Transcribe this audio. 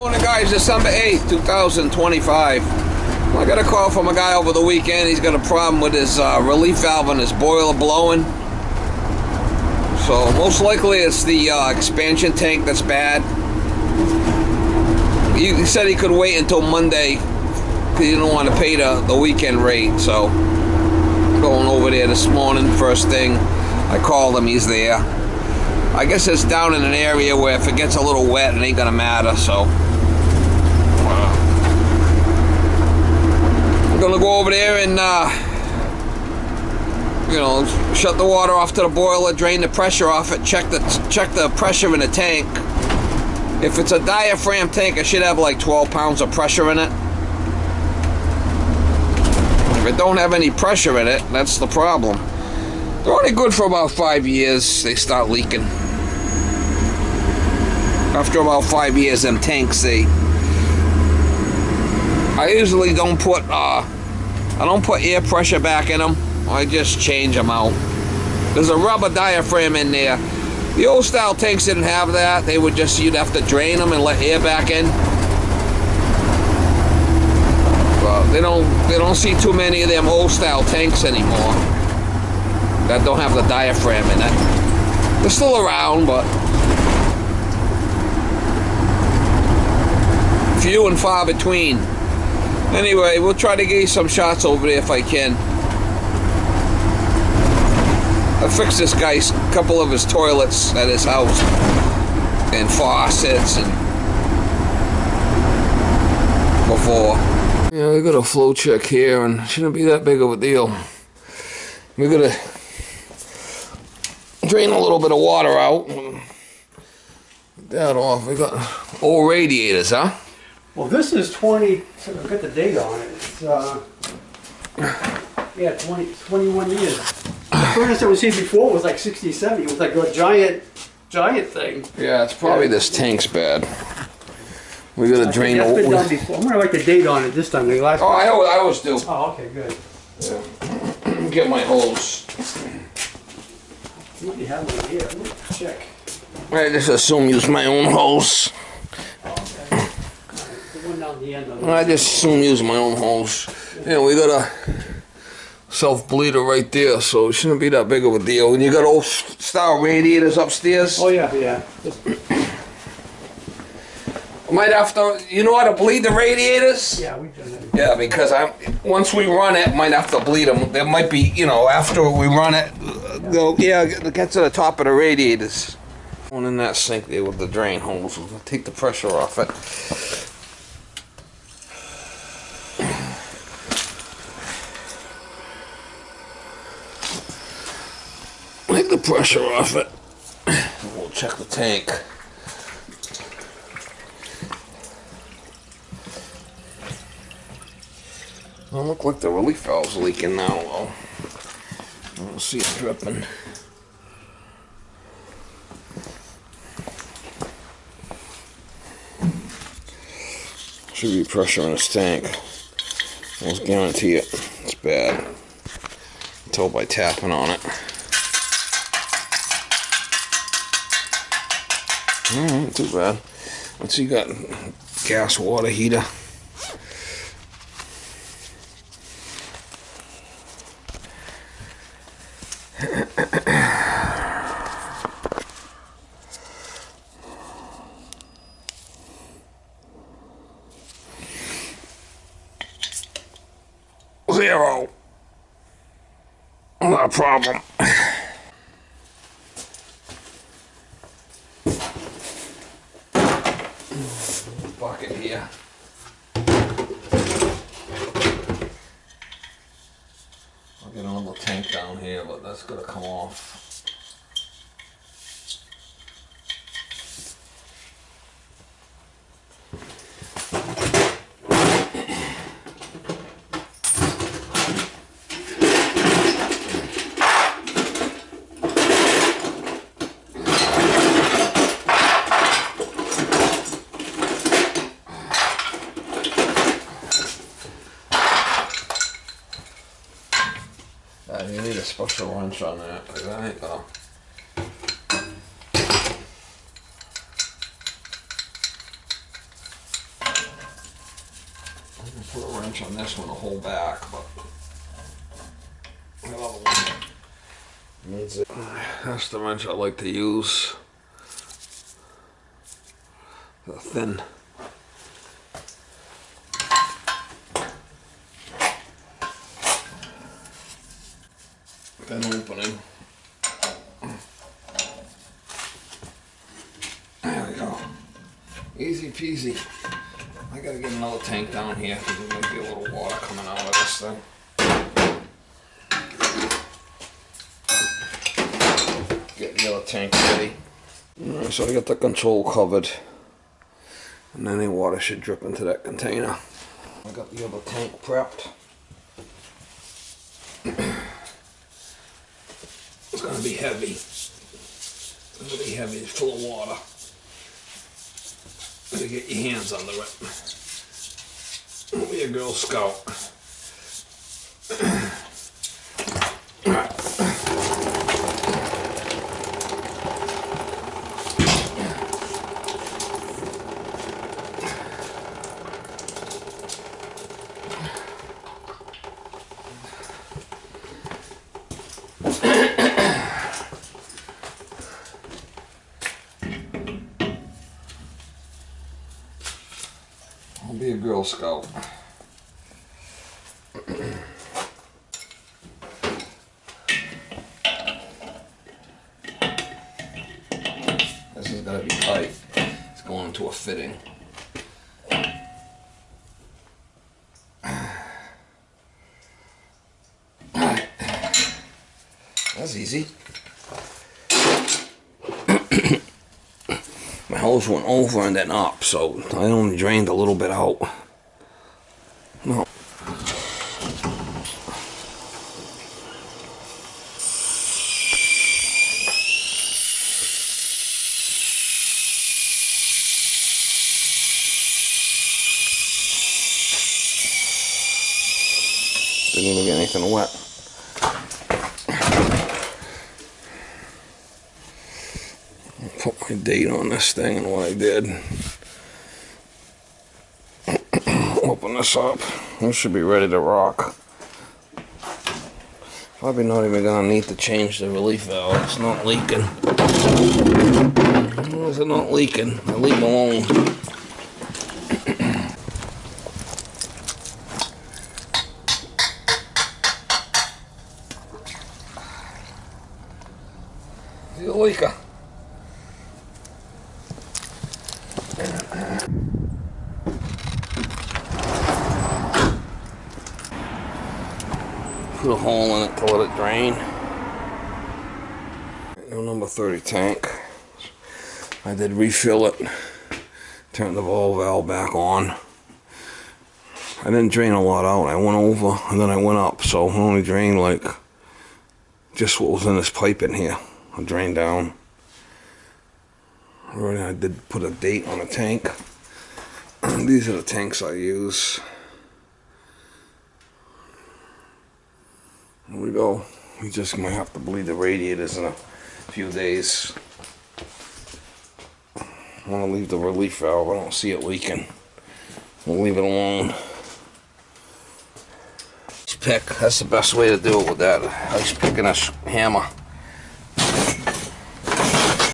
Morning guys, December 8th, 2025. I got a call from a guy over the weekend. He's got a problem with his relief valve on his boiler blowing. So most likely it's the expansion tank that's bad. He said he could wait until Monday because he didn't want to pay the weekend rate. So going over there this morning, first thing, I called him, he's there. I guess it's down in an area where if it gets a little wet it ain't gonna matter, so I'm gonna go over there and shut the water off to the boiler, drain the pressure off it, check the pressure in the tank. If it's a diaphragm tank, it should have like 12 pounds of pressure in it. If it don't have any pressure in it, that's the problem. They're only good for about 5 years. They start leaking. After about 5 years, them tanks, I usually don't put air pressure back in them. I just change them out. There's a rubber diaphragm in there. The old style tanks didn't have that. They would just, you'd have to drain them and let air back in. But they don't see too many of them old style tanks anymore that don't have the diaphragm in it. They're still around, but few and far between. Anyway, we'll try to get you some shots over there if I can. I fixed this guy's couple of his toilets at his house and faucets and before. Yeah, we got a flow check here and it shouldn't be that big of a deal. We're gonna drain a little bit of water out. Get that off. We got old radiators, huh? Well, this is 20, so I've got the date on it. It's, yeah, 21 years. The furnace that was here before was like 60, 70. It was like a giant thing. Yeah, it's probably this tank's bad. We gotta drain the water. Done before. I'm gonna write the date on it this time. The last I always do. Oh, okay, good. Yeah. Get my hose. What do you have one here? Let me check. I just assume use my own hose. Down the end of I just assume use my own hose. Yeah, we got a self-bleeder right there, so it shouldn't be that big of a deal. And you got old style radiators upstairs. Oh yeah, yeah. I might have to, you know how to bleed the radiators? Yeah, we've done that. Yeah, because once we run it, might have to bleed them. There might be, after we run it, get to the top of the radiators. One in that sink there with the drain hose. We'll take the pressure off it. Take the pressure off it. We'll check the tank. Don't look like the relief valve's leaking now, though. I don't see it dripping. Should be pressure in this tank. I almost guarantee it. It's bad. I can tell by tapping on it. Alright, too bad. Let's see, you got gas water heater. Zero. Not a problem. Bucket here. I'll get another tank down here, but that's gonna come off. You need a special wrench on that, because that ain't gonna wrench on this one to hold back, but the other one needs it. That's the wrench I like to use. The thin. Thin opening. There we go. Easy peasy. I gotta get another tank down here because there might be a little water coming out of this thing. Get the other tank ready. Alright, so I got the control covered. And any water should drip into that container. I got the other tank prepped. It's gonna be heavy. It's gonna be heavy, it's full of water. Gotta get your hands under it. Don't be a Girl Scout. I'll be a Girl Scout. This is gonna be tight. It's going into a fitting. Alright. That's easy. My hose went over and then up, so I only drained a little bit out. No. Didn't even get anything wet. Put my date on this thing and what I did. Open this up. This should be ready to rock. Probably not even gonna need to change the relief valve. It's not leaking. Is it not leaking? I leave it alone. Is it leaking? Put a hole in it to let it drain. No number 30 tank. I did refill it. Turned the valve back on. I didn't drain a lot out. I went over and then I went up, so I only drained like just what was in this pipe in here. I drained down. Already, I did put a date on the tank. These are the tanks I use. There we go. We just might have to bleed the radiators in a few days. I want to leave the relief valve. I don't see it leaking. We'll leave it alone. Ice pick. That's the best way to do it with that ice pick and a hammer.